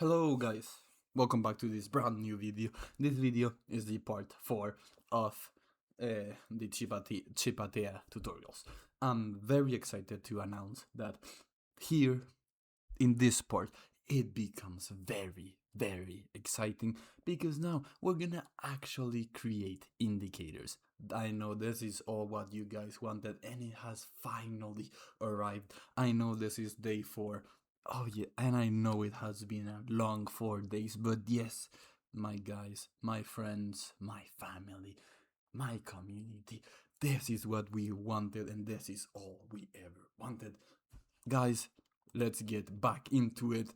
Hello guys, welcome back to this brand new video. This video is the part 4 of the chipa-ta tutorials. I'm very excited to announce that here in this part it becomes very exciting because now we're gonna actually create indicators. I know this is all what you guys wanted and it has finally arrived. I know this is day 4. Oh yeah, and I know it has been a long 4 days, but yes, my guys, my friends, my family, my community, this is what we wanted and this is all we ever wanted. Guys, let's get back into it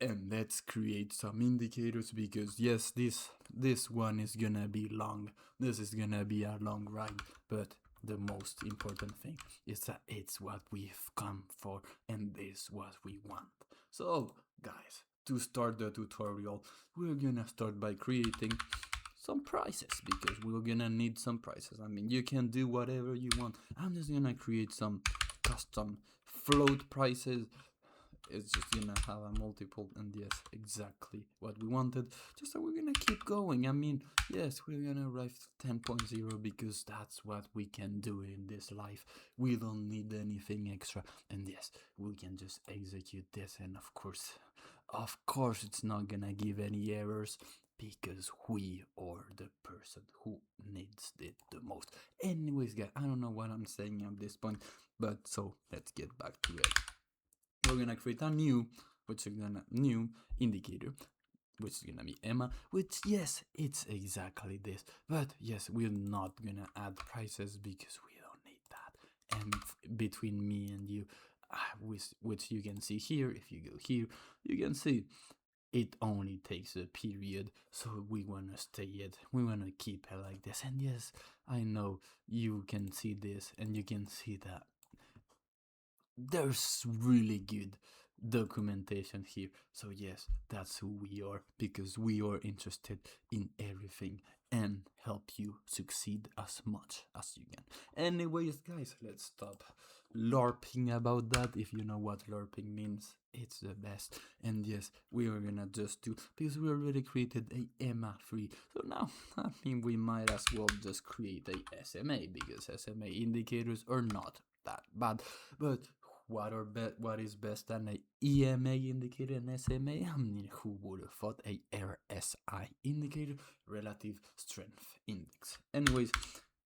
and let's create some indicators because yes, this one is gonna be long. This is gonna be a long ride, but the most important thing is that it's what we've come for and this is what we want. So guys, to start the tutorial, we're gonna start by creating some prices because we're gonna need some prices. I mean, you can do whatever you want. I'm just gonna create some custom float prices. It's just gonna have a multiple, and yes, exactly what we wanted. Just so we're gonna keep going. I mean, yes, we're gonna arrive to 10.0 because that's what we can do in this life. We don't need anything extra, and yes, we can just execute this, and of course it's not gonna give any errors because we are the person who needs it the most. Anyways guys, I don't know what I'm saying at this point, but so let's get back to it. We're gonna create a new indicator, which is gonna be Emma, which yes, it's exactly this, but yes, we're not gonna add prices because we don't need that. And between me and you, which you can see here, if you go here, you can see it only takes a period, so we want to stay it, we want to keep it like this. And yes, I know you can see this and you can see that there's really good documentation here. So yes, that's who we are, because we are interested in everything and help you succeed as much as you can. Anyways guys, let's stop LARPing about that. If you know what LARPing means, it's the best. And yes, we are gonna just do, because we already created a EMA free, so now I mean we might as well just create a SMA, because SMA indicators are not that bad. But what is best than a EMA indicator and SMA? I mean, who would have thought a RSI indicator, relative strength index? Anyways,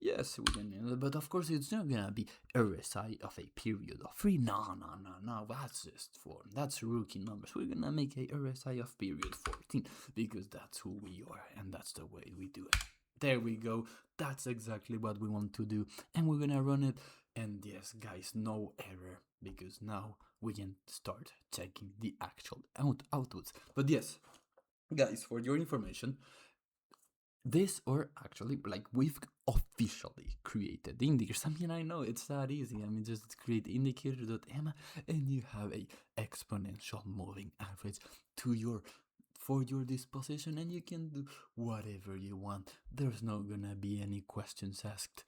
yes, we can, but of course it's not gonna be RSI of a period of 3. No, that's just form. That's rookie numbers. We're gonna make a RSI of period 14 because that's who we are and that's the way we do it. There we go. That's exactly what we want to do, and we're gonna run it. And yes, guys, no error, because now we can start checking the actual outputs. But yes, guys, for your information, this, or actually, like, we've officially created the indicators. I mean, I know it's that easy. I mean, just create Indicator.ema and you have a exponential moving average for your disposition, and you can do whatever you want. There's not gonna be any questions asked.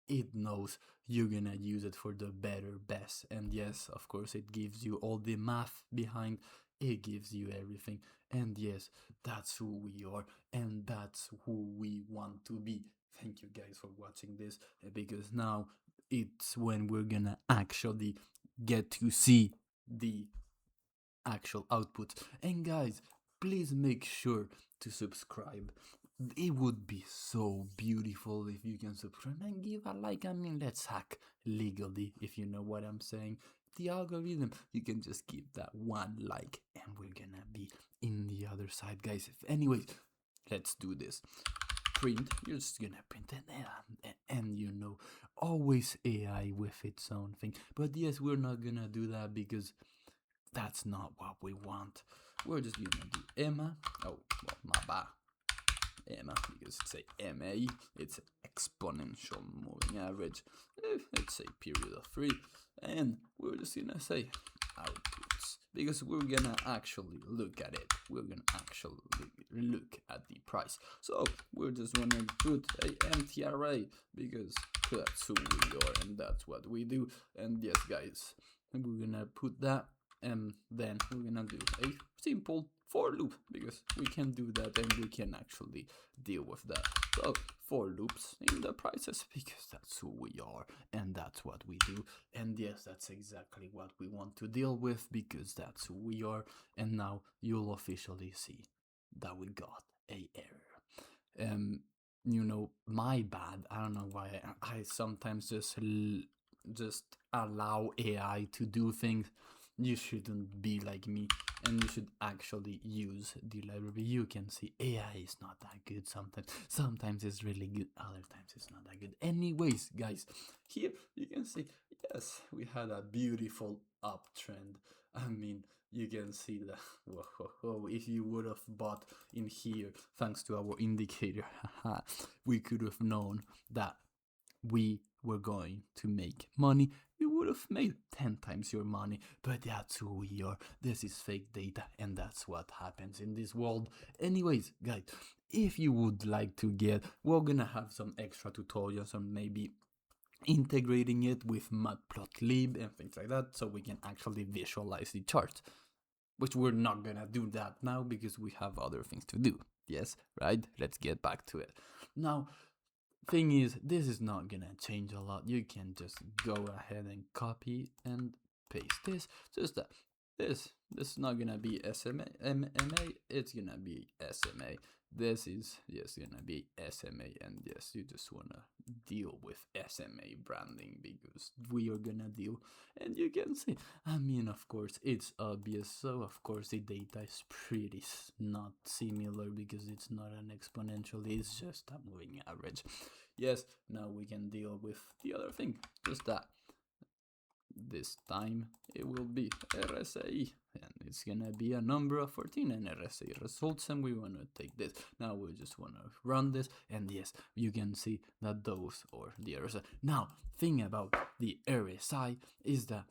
It knows you're gonna use it for the best. And yes, of course, it gives you all the math behind. It gives you everything. And yes, that's who we are, and that's who we want to be. Thank you guys for watching this, because now it's when we're gonna actually get to see the actual output. And guys, please make sure to subscribe. It would be so beautiful if you can subscribe and give a like. I mean, let's hack legally, if you know what I'm saying. The algorithm, you can just give that one like and we're gonna be in the other side, guys. Anyways, let's do this. Print, you're just gonna print it, and you know, always AI with its own thing. But yes, we're not gonna do that because that's not what we want. We're just gonna do Emma. Oh, well, my bad. Emma, because it's a MA, it's exponential moving average. Let's say period of 3, and we're just gonna say outputs, because we're gonna actually look at it. We're gonna actually look at the price. So we're just gonna put a empty array because that's who we are and that's what we do. And yes, guys, we're gonna put that, and then we're gonna do a simple for loop, because we can do that and we can actually deal with that. So for loops in the prices, because that's who we are and that's what we do. And yes, that's exactly what we want to deal with, because that's who we are. And now you'll officially see that we got a error. You know, my bad. I don't know why I sometimes just allow AI to do things. You shouldn't be like me, and you should actually use the library. You can see AI is not that good sometimes. Sometimes it's really good, other times it's not that good. Anyways, guys, here you can see, yes, we had a beautiful uptrend. I mean, you can see that, whoa, if you would have bought in here, thanks to our indicator, we could have known that we were going to make money. You would have made 10 times your money, but that's who we are. This is fake data, and that's what happens in this world. Anyways, guys, if you would like to get, we're gonna have some extra tutorials on maybe integrating it with matplotlib and things like that, so we can actually visualize the chart, which we're not gonna do that now because we have other things to do. Yes, right? Let's get back to it. Now, thing is, this is not gonna change a lot. You can just go ahead and copy and paste this. Just that this is not gonna be SMA, it's gonna be SMA. This is just gonna be SMA, and yes, you just wanna deal with SMA branding because we are gonna deal. And you can see, I mean, of course it's obvious, so of course the data is pretty not similar because it's not an exponential, it's just a moving average. Yes, now we can deal with the other thing, just that this time it will be RSI, and it's gonna be a number of 14 and RSI results, and we want to take this. Now we just want to run this, and yes, you can see that those are the RSI. Now, thing about the RSI is that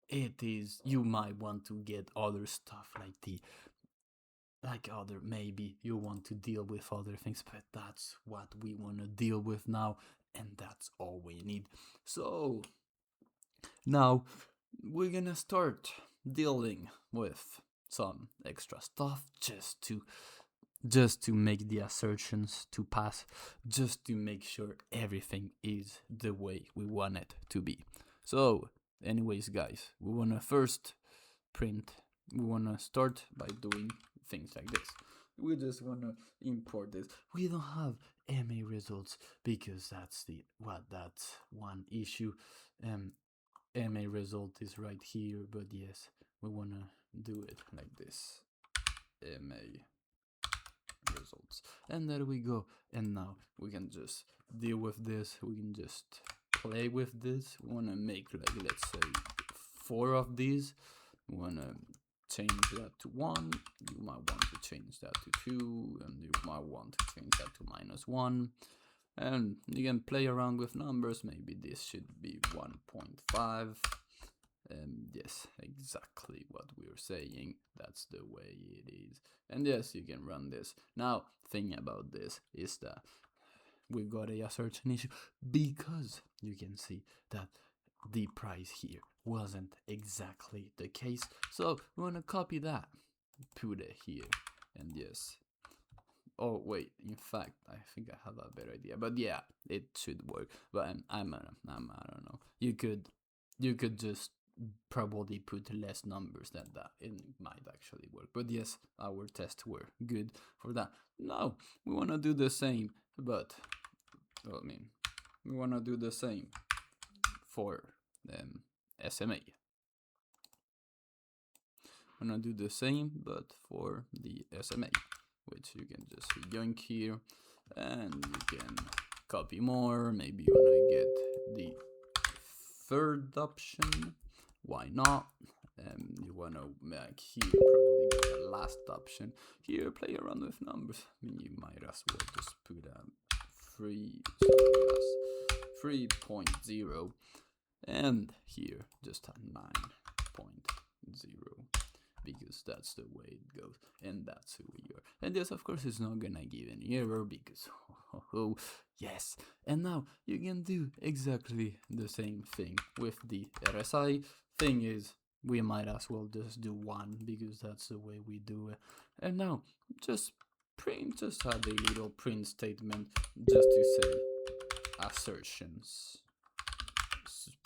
it is, you might want to get other stuff like other, maybe you want to deal with other things, but that's what we want to deal with now, and that's all we need. So now we're gonna start dealing with some extra stuff just to make the assertions to pass, just to make sure everything is the way we want it to be. So anyways, guys, we want to first we want to start by doing things like this. We just want to import this. We don't have MA results because that's one issue. MA result is right here, but yes, we want to do it like this. MA results, and there we go. And now we can just deal with this. We can just play with this. We want to make, like, let's say 4 of these. We want to change that to 1. You might want to change that to 2, and you might want to change that to -1. And you can play around with numbers. Maybe this should be 1.5. Yes, exactly what we're saying. That's the way it is. And yes, you can run this. Now, thing about this is that we've got a assertion issue because you can see that the price here wasn't exactly the case. So we want to copy that, put it here, and yes. Oh wait, in fact, I think I have a better idea. But yeah, it should work. But I don't know. You could just probably put less numbers than that. It might actually work. But yes, our tests were good for that. Now we want to do the same, but well, I mean, we want to do the same for SMA. I'm gonna do the same, but for the SMA, which you can just yoink here, and you can copy more. Maybe you wanna get the 3rd option. Why not? You wanna make here probably get the last option. Here, play around with numbers. I mean, you might as well just put a 3.0, and here just a 9.0. because that's the way it goes, and that's who we are. And this, of course, is not gonna give any error because, yes. And now you can do exactly the same thing with the RSI. Thing is, we might as well just do one because that's the way we do it. And now just add a little print statement just to say assertions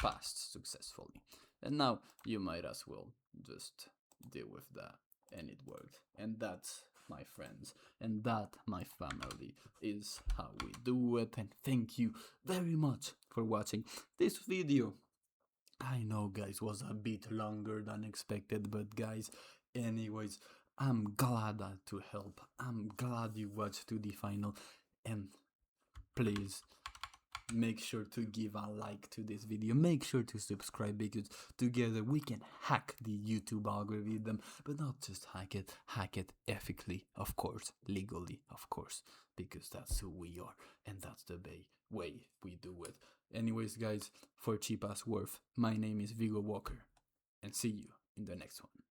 passed successfully. And now you might as well just deal with that, and it worked. And that, my friends, and that, my family, is how we do it. And thank you very much for watching this video. I know, guys, was a bit longer than expected, but guys, anyways, I'm glad to help. I'm glad you watched to the final, and please make sure to give a like to this video. Make sure to subscribe because together we can hack the YouTube algorithm, but not just hack it ethically, of course, legally, of course, because that's who we are and that's the way we do it. Anyways, guys, for cheap as worth, my name is Vigo Walker, and see you in the next one.